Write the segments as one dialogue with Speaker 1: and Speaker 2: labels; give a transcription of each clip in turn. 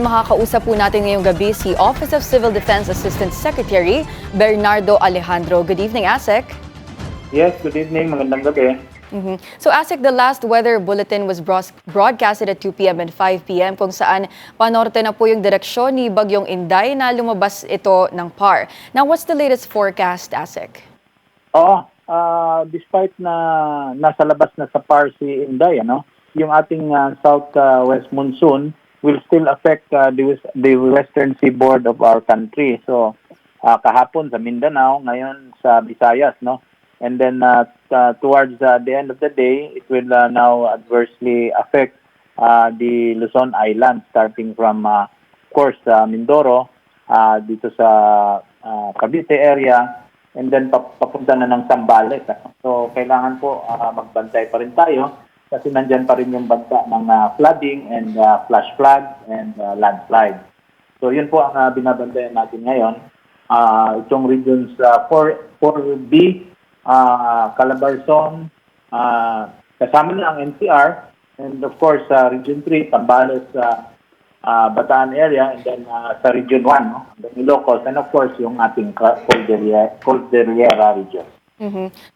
Speaker 1: makakausap po natin ngayong gabi si Office of Civil Defense Assistant Secretary Bernardo Alejandro. Good evening, ASEC.
Speaker 2: Yes, good evening. Magandang gabi.
Speaker 1: So ASEC, the last weather bulletin was broadcasted at 2 p.m. and 5 p.m. kung saan panorte na po yung direksyon ni Bagyong Inday na lumabas ito ng PAR. Now, what's the latest forecast, ASEC?
Speaker 2: Despite na nasa labas na sa PAR si Inday, yung ating southwest monsoon will still affect the western seaboard of our country. So, kahapon sa Mindanao, ngayon sa Visayas, no? And then towards the end of the day, it will now adversely affect the Luzon Island, starting from, of course, Mindoro, dito sa Cavite area, and then papunta na ng Zambales. So, kailangan po magbantay pa rin tayo kasi nandyan pa rin yung banta ng flooding and flash flood and landslide. So, yun po ang binabantayan natin ngayon. Itong regions 4B, Calabarzon, kasama na ang NCR, and of course, Region 3, Zambales, Bataan area, and then sa Region 1, the Ilocos, and of course, yung ating Cordillera region.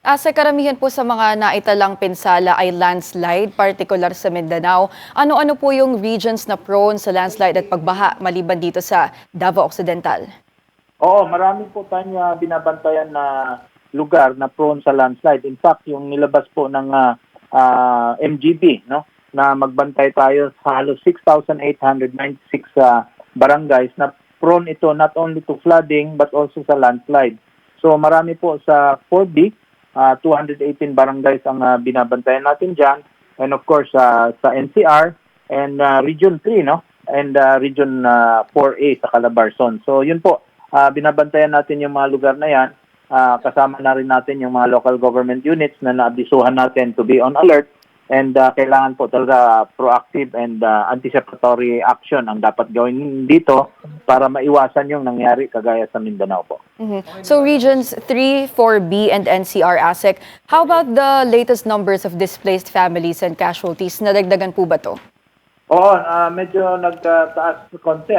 Speaker 1: Sa karamihan po sa mga naitalang pinsala ay landslide, particular sa Mindanao. Ano-ano po yung regions na prone sa landslide at pagbaha maliban dito sa Davao Occidental?
Speaker 2: Oo, marami po tayong binabantayan na lugar na prone sa landslide. In fact, yung nilabas po ng MGB, na magbantay tayo sa halos 6,896 barangays na prone ito not only to flooding but also sa landslide. So marami po sa 4B, 218 barangays ang binabantayan natin dyan. And of course, sa NCR and Region 3, and Region 4A sa Calabarzon. So yun po, binabantayan natin yung mga lugar na yan. Kasama na rin natin yung mga local government units na naabisuhan natin to be on alert. And kailangan po talaga proactive and anticipatory action ang dapat gawin dito para maiwasan yung nangyari kagaya sa Mindanao po.
Speaker 1: So regions 3, 4B, and NCR, ASEC, how about the latest numbers of displaced families and casualties? Nadagdagan po ba to?
Speaker 2: Oo, medyo nagtaas konti,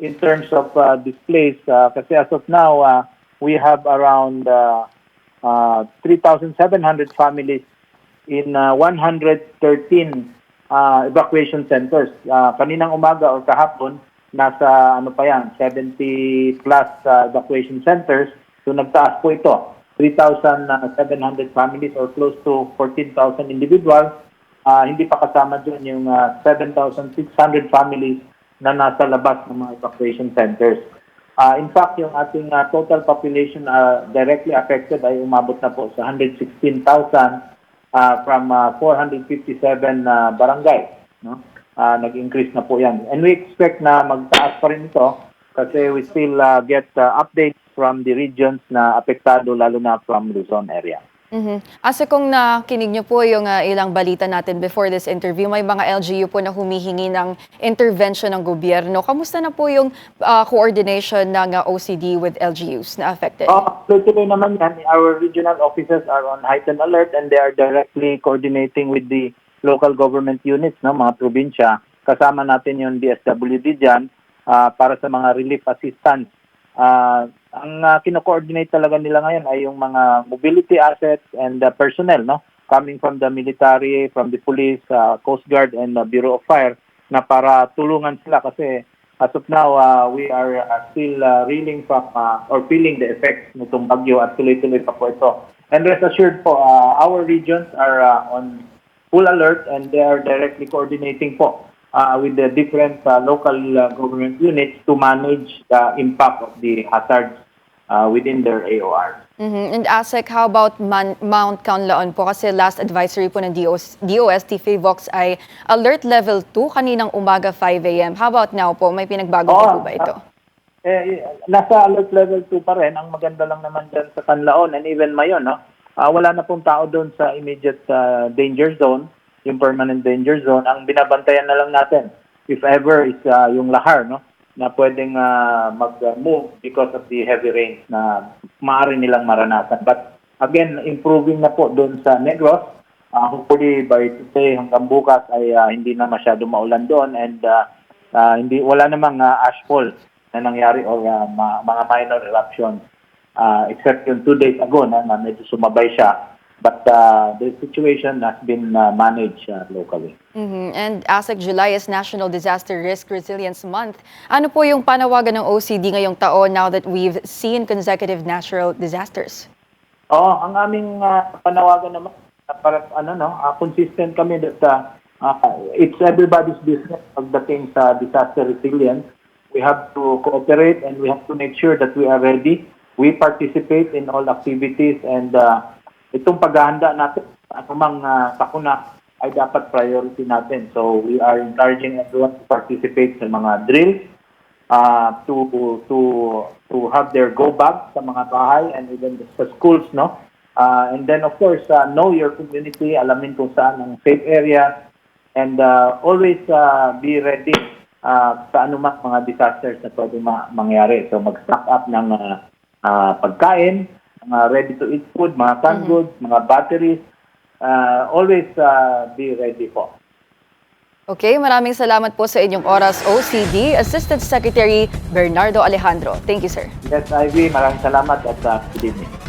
Speaker 2: in terms of displaced. Kasi as of now, we have around 3,700 families in 113 evacuation centers. Kaninang umaga o kahapon, nasa 70 plus evacuation centers. So nagtaas po ito. 3,700 families or close to 14,000 individuals. Hindi pa kasama dyan yung 7,600 families na nasa labas ng mga evacuation centers. In fact, yung ating total population directly affected ay umabot na po sa 116,000 from 457 barangay. Nag-increase na po yan. And we expect na magtaas pa rin ito kasi we still get updates from the regions na apektado lalo na from Luzon area.
Speaker 1: Asa kung nakinig niyo po yung ilang balita natin before this interview, may mga LGU po na humihingi ng intervention ng gobyerno. Kamusta na po yung coordination ng OCD with LGUs na affected?
Speaker 2: Tuloy naman yan. Our regional officers are on heightened alert and they are directly coordinating with the local government units, mga probinsya. Kasama natin yung DSWD dyan para sa mga relief assistance. Ang kino-coordinate talaga nila ngayon ay yung mga mobility assets and personnel, coming from the military, from the police, Coast Guard, and Bureau of Fire, na para tulungan sila kasi as of now, we are still reeling from or feeling the effects nitong bagyo at tuloy-tuloy pa po ito. And rest assured po, our regions are on full alert and they are directly coordinating po with the different local government units to manage the impact of the hazards within their AOR.
Speaker 1: And ASEC, how about Mount Canlaon po? Kasi last advisory po ng DOST FAVOX ay alert level 2 kaninang umaga 5 a.m. How about now po? May pinagbago po ba ito?
Speaker 2: Nasa alert level 2 pa rin. Ang maganda lang naman dyan sa Canlaon and even Mayon, wala na pong tao doon sa immediate danger zone, yung permanent danger zone. Ang binabantayan na lang natin, if ever, is yung lahar, na pwedeng mag-move because of the heavy rains na maaari nilang maranasan. But again, improving na po doon sa Negros, hopefully by today hanggang bukas ay hindi na masyado maulan doon, and wala namang ashfall na nangyari or mga minor eruptions, except yung 2 days ago na medyo sumabay siya. But the situation has been managed locally.
Speaker 1: And ASEC July is National Disaster Risk Resilience Month. Ano po yung panawagan ng OCD ngayong taon now that we've seen consecutive natural disasters?
Speaker 2: Ang aming panawagan naman, para consistent kami that it's everybody's business pagdating sa disaster resilience. We have to cooperate and we have to make sure that we are ready. We participate in all activities, and itong paghahanda natin, anumang sakuna ay dapat priority natin. So we are encouraging everyone to participate sa mga drills, to have their go bag sa mga bahay and even sa schools, no? And then of course, know your community, alamin kung saan ang safe area, and always be ready sa anumang mga disasters na pwede mangyari. So mag-stock up ng pagkain, mga ready-to-eat food, mga canned goods, mga batteries. Always be ready po.
Speaker 1: Okay, maraming salamat po sa inyong oras, OCD Assistant Secretary Bernardo Alejandro. Thank you, sir.
Speaker 2: Yes, Ivy, maraming salamat at good evening.